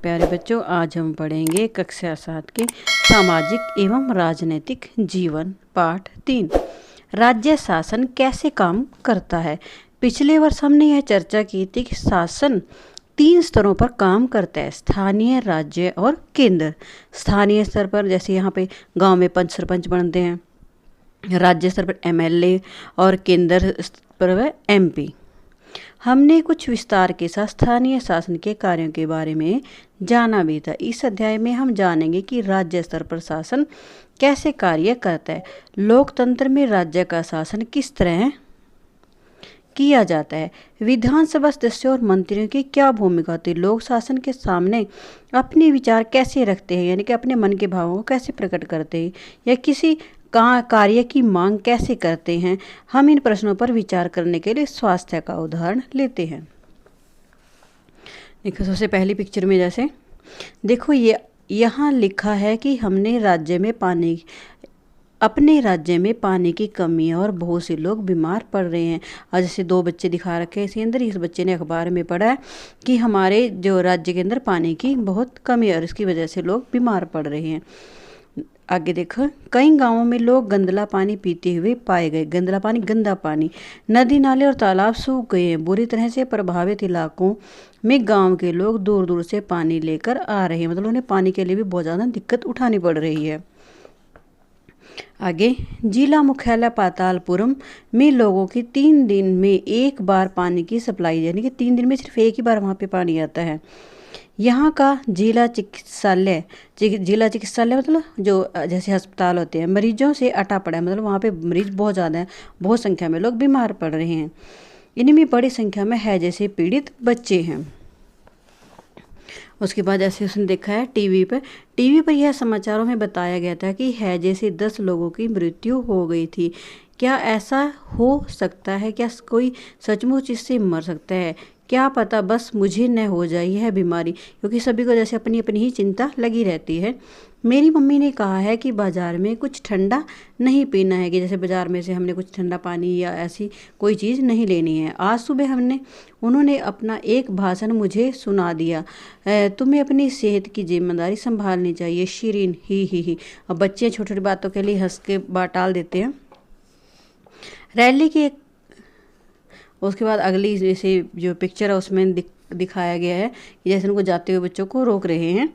प्यारे बच्चों, आज हम पढ़ेंगे कक्षा 7 के सामाजिक एवं राजनीतिक जीवन पाठ 3। राज्य शासन कैसे काम करता है। पिछले वर्ष हमने यह चर्चा की थी कि शासन 3 स्तरों पर काम करता है, स्थानीय, राज्य और केंद्र। स्थानीय स्तर पर जैसे यहाँ पे गांव में पंच सरपंच बनते हैं, राज्य स्तर पर एमएलए और केंद्र स्तर पर एमपी। हमने कुछ विस्तार के साथ स्थानीय शासन के कार्यों के बारे में जाना भी था। इस अध्याय में हम जानेंगे कि राज्य स्तर पर शासन कैसे कार्य करता है, लोकतंत्र में राज्य का शासन किस तरह किया जाता है, विधानसभा सदस्यों और मंत्रियों की क्या भूमिका होती है, लोक शासन के सामने अपने विचार कैसे रखते हैं, यानी कि अपने मन के भावों को कैसे प्रकट करते हैं या किसी कार्य की मांग कैसे करते हैं। हम इन प्रश्नों पर विचार करने के लिए स्वास्थ्य का उदाहरण लेते हैं। देखो, सबसे पहली पिक्चर में जैसे देखो, ये यहाँ लिखा है कि हमने अपने राज्य में पानी की कमी है और बहुत से लोग बीमार पड़ रहे हैं। और जैसे 2 बच्चे दिखा रखे हैं इसके अंदर, इस बच्चे ने अखबार में पढ़ा है कि हमारे जो राज्य के अंदर पानी की बहुत कमी है और इसकी वजह से लोग बीमार पड़ रहे हैं। आगे देखो, कई गांवों में लोग गंदला पानी पीते हुए पाए गए। गंदला पानी, गंदा पानी, नदी नाले और तालाब सूख गए हैं। बुरी तरह से प्रभावित इलाकों में गांव के लोग दूर दूर से पानी लेकर आ रहे हैं, मतलब उन्हें पानी के लिए भी बहुत ज़्यादा दिक्कत उठानी पड़ रही है। आगे, जिला मुख्यालय पातालपुरम में लोगों की 3 दिन में एक बार पानी की सप्लाई, यानी कि 3 दिन में सिर्फ एक ही बार वहाँ पे पानी आता है। यहाँ का जिला चिकित्सालय मतलब जो जैसे अस्पताल होते हैं, मरीजों से अटा पड़ा है, मतलब वहाँ पे मरीज बहुत ज़्यादा है, बहुत संख्या में लोग बीमार पड़ रहे हैं। इनमें बड़ी संख्या में है जैसे पीड़ित बच्चे हैं। उसके बाद ऐसे उसने देखा है टीवी पर यह समाचारों में बताया गया था कि है जैसे 10 लोगों की मृत्यु हो गई थी। क्या ऐसा हो सकता है? क्या कोई सचमुच इससे मर सकता है? क्या पता बस मुझे न हो जाए यह बीमारी, क्योंकि सभी को जैसे अपनी अपनी ही चिंता लगी रहती है। मेरी मम्मी ने कहा है कि बाज़ार में कुछ ठंडा नहीं पीना है, कि जैसे बाज़ार में से हमने कुछ ठंडा पानी या ऐसी कोई चीज़ नहीं लेनी है। आज सुबह उन्होंने अपना एक भाषण मुझे सुना दिया, तुम्हें अपनी सेहत की जिम्मेदारी संभालनी चाहिए शीरीन, ही। अब बच्चे छोटी छोटी बातों के लिए हंस के टाल देते हैं। रैली की उसके बाद अगली जैसे जो पिक्चर है उसमें दिखाया गया है कि जैसे उनको जाते हुए बच्चों को रोक रहे हैं।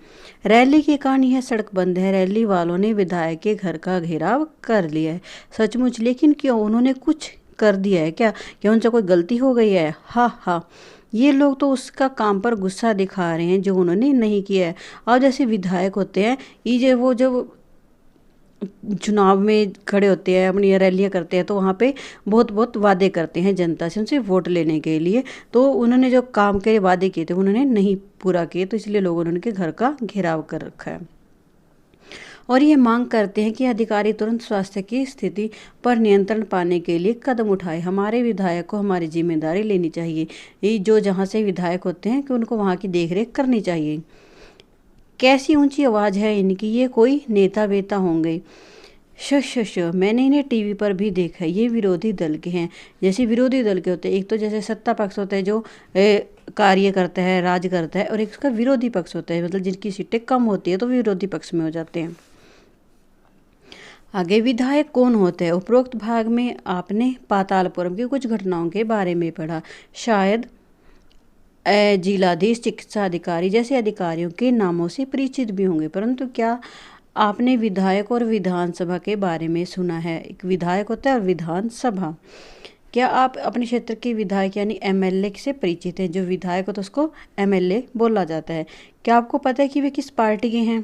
रैली के कारण यह सड़क बंद है। रैली वालों ने विधायक के घर का घेराव कर लिया है। सचमुच? लेकिन क्यों? उन्होंने कुछ कर दिया है क्या उनसे कोई गलती हो गई है? हा, ये लोग तो उसका काम पर गुस्सा दिखा रहे हैं जो उन्होंने नहीं किया है। और जैसे विधायक होते हैं, ये वो जब चुनाव में खड़े होते हैं, अपनी रैलियां करते हैं, तो वहाँ पे बहुत वादे करते हैं जनता से, उनसे वोट लेने के लिए। तो उन्होंने जो काम के वादे किए थे उन्होंने नहीं पूरा किए, तो इसलिए लोगों ने उनके घर का घेराव कर रखा है। और ये मांग करते हैं कि अधिकारी तुरंत स्वास्थ्य की स्थिति पर नियंत्रण पाने के लिए कदम उठाए। हमारे विधायक को हमारी जिम्मेदारी लेनी चाहिए। ये जो जहाँ से विधायक होते हैं कि उनको वहाँ की देखरेख करनी चाहिए। कैसी ऊंची आवाज़ है इनकी, ये कोई नेता वेता होंगे। श मैंने इन्हें टीवी पर भी देखा है। ये विरोधी दल के हैं। जैसे विरोधी दल के होते हैं, एक तो जैसे सत्ता पक्ष होता है जो कार्य करता है, राज करता है, और एक उसका विरोधी पक्ष होता है, मतलब जिनकी सीटें कम होती है तो विरोधी पक्ष में हो जाते हैं। आगे, विधायक कौन होते हैं? उपरोक्त भाग में आपने पातालपुरम की कुछ घटनाओं के बारे में पढ़ा। शायद जिलाधीश, चिकित्सा अधिकारी जैसे अधिकारियों के नामों से परिचित भी होंगे, परंतु क्या आपने विधायक और विधानसभा के बारे में सुना है? एक विधायक होता है और विधानसभा। क्या आप अपने क्षेत्र के विधायक यानी एमएलए से परिचित हैं? जो विधायक होता है उसको एमएलए बोला जाता है। क्या आपको पता है कि वे किस पार्टी के हैं?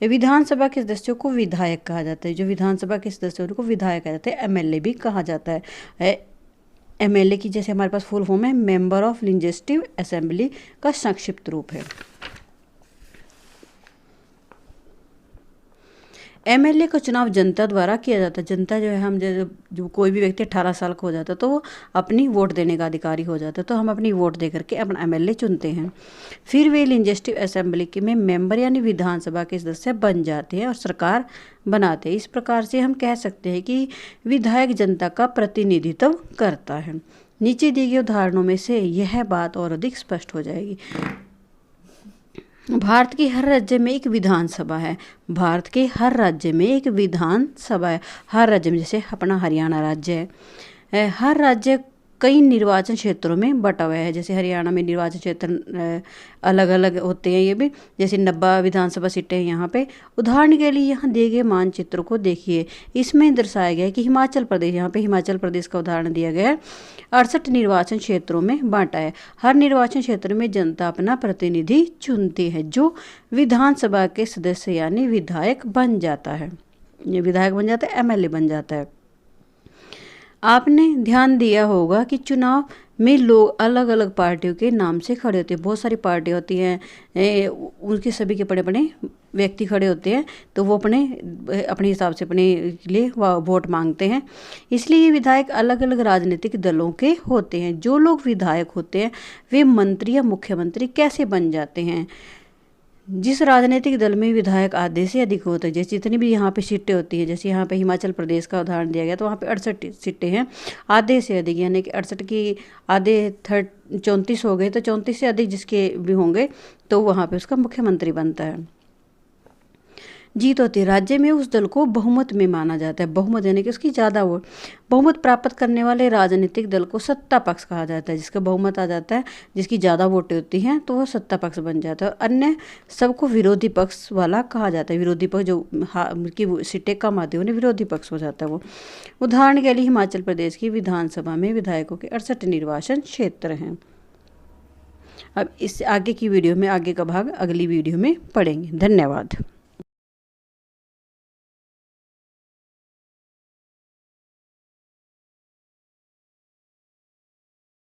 विधानसभा के सदस्यों को विधायक कहा जाता है। जो विधानसभा के सदस्य उनको विधायक कहा जाता है, एमएलए भी कहा जाता है। एमएलए की जैसे हमारे पास फुल फॉर्म है मेंबर ऑफ लेजिस्लेटिव असेंबली का संक्षिप्त रूप है। एमएलए का चुनाव जनता द्वारा किया जाता है। जनता जो है, हम जो कोई भी व्यक्ति 18 साल का हो जाता है तो वो अपनी वोट देने का अधिकारी हो जाता है, तो हम अपनी वोट दे करके अपना एमएलए चुनते हैं। फिर वे लेजिस्लेटिव असेंबली के में मेंबर यानी विधानसभा के सदस्य बन जाते हैं और सरकार बनाते हैं। इस प्रकार से हम कह सकते हैं कि विधायक जनता का प्रतिनिधित्व करता है। नीचे दिए गए उदाहरणों में से यह बात और अधिक स्पष्ट हो जाएगी। भारत के हर राज्य में एक विधानसभा है। भारत के हर राज्य में एक विधानसभा है। हर राज्य में, जैसे अपना हरियाणा राज्य है, हर राज्य कई निर्वाचन क्षेत्रों में बटा हुआ है। जैसे हरियाणा में निर्वाचन क्षेत्र अलग अलग होते हैं, ये भी जैसे 90 विधानसभा सीटें हैं यहाँ पे। उदाहरण के लिए यहाँ दिए गए मानचित्र को देखिए, इसमें दर्शाया गया है कि हिमाचल प्रदेश, यहाँ पे हिमाचल प्रदेश का उदाहरण दिया गया है, 68 निर्वाचन क्षेत्रों में बांटा है। हर निर्वाचन क्षेत्र में जनता अपना प्रतिनिधि चुनती है, जो विधानसभा के सदस्य यानी विधायक बन जाता है। ये विधायक बन जाता है, एमएलए बन जाता है। आपने ध्यान दिया होगा कि चुनाव में लोग अलग अलग पार्टियों के नाम से खड़े होते हैं। बहुत सारी पार्टियां होती हैं, उनके सभी के बड़े बड़े व्यक्ति खड़े होते हैं, तो वो अपने हिसाब से अपने लिए वोट मांगते हैं। इसलिए ये विधायक अलग अलग राजनीतिक दलों के होते हैं। जो लोग विधायक होते हैं वे मंत्री या मुख्यमंत्री कैसे बन जाते हैं? जिस राजनीतिक दल में विधायक आधे से अधिक होते हैं, जैसे जितनी भी यहाँ पे सीटें होती हैं, जैसे यहाँ पे हिमाचल प्रदेश का उदाहरण दिया गया, तो वहाँ पे 68 सीटें हैं, आधे से अधिक, यानी कि 68 की आधे 34 हो गए, तो 34 से अधिक जिसके भी होंगे तो वहाँ पे उसका मुख्यमंत्री बनता है। जीत होती है, राज्य में उस दल को बहुमत में माना जाता है। बहुमत यानी कि उसकी ज़्यादा वोट, बहुमत प्राप्त करने वाले राजनीतिक दल को सत्ता पक्ष कहा जाता है। जिसका बहुमत आ जाता है, जिसकी ज़्यादा वोटें होती हैं, तो वो सत्ता पक्ष बन जाता है। अन्य सबको विरोधी पक्ष वाला कहा जाता है। विरोधी पक्ष जो की सीटें कम आती है उन्हें विरोधी पक्ष हो जाता है वो। उदाहरण के लिए हिमाचल प्रदेश की विधानसभा में विधायकों के 68 निर्वाचन क्षेत्र हैं। अब इस आगे की वीडियो में आगे का भाग अगली वीडियो में पढ़ेंगे। धन्यवाद।